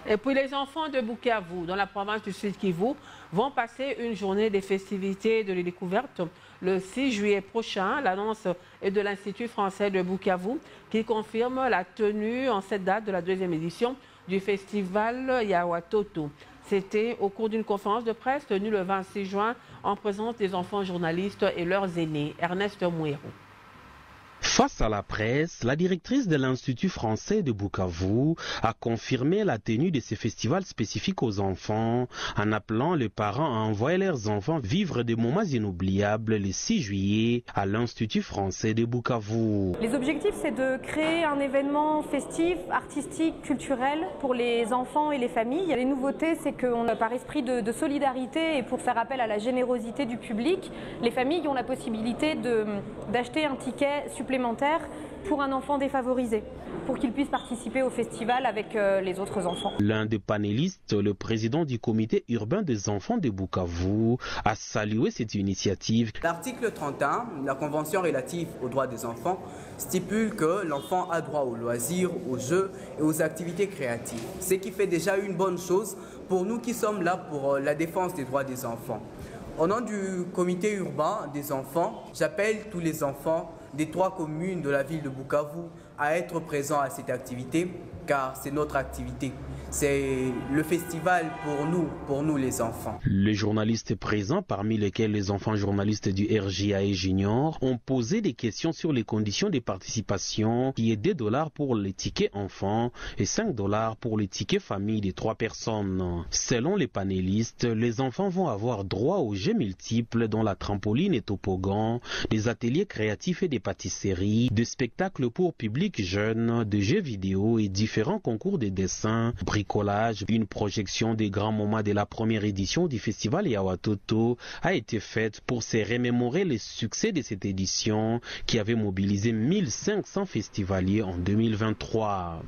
Et puis les enfants de Bukavu, dans la province du Sud Kivu, vont passer une journée des festivités de la découverte le 6 juillet prochain. L'annonce est de l'Institut français de Bukavu qui confirme la tenue en cette date de la deuxième édition du festival Yawatoto. C'était au cours d'une conférence de presse tenue le 26 juin en présence des enfants journalistes et leurs aînés. Ernest Mouérou. Face à la presse, la directrice de l'Institut français de Bukavu a confirmé la tenue de ces festivals spécifiques aux enfants en appelant les parents à envoyer leurs enfants vivre des moments inoubliables le 6 juillet à l'Institut français de Bukavu. Les objectifs, c'est de créer un événement festif, artistique, culturel pour les enfants et les familles. Les nouveautés, c'est qu'on a par esprit de solidarité et pour faire appel à la générosité du public, les familles ont la possibilité d'acheter un ticket supplémentaire pour un enfant défavorisé, pour qu'il puisse participer au festival avec les autres enfants. L'un des panélistes, le président du comité urbain des enfants de Bukavu, a salué cette initiative. L'article 31, la Convention relative aux droits des enfants, stipule que l'enfant a droit aux loisirs, aux jeux et aux activités créatives. Ce qui fait déjà une bonne chose pour nous qui sommes là pour la défense des droits des enfants. Au nom du comité urbain des enfants, j'appelle tous les enfants des 3 communes de la ville de Bukavu à être présents à cette activité, car c'est notre activité. C'est le festival pour nous les enfants. Les journalistes présents, parmi lesquels les enfants journalistes du RJAE Junior, ont posé des questions sur les conditions de participation, qui est $2 pour les tickets enfants et $5 pour les tickets famille de 3 personnes. Selon les panélistes, les enfants vont avoir droit aux jeux multiples dont la trampoline et toboggan, des ateliers créatifs et des pâtisseries, des spectacles pour public jeune, des jeux vidéo et différents concours de dessin, bricolage. Une projection des grands moments de la première édition du festival Yawatoto a été faite pour se remémorer les succès de cette édition qui avait mobilisé 1500 festivaliers en 2023.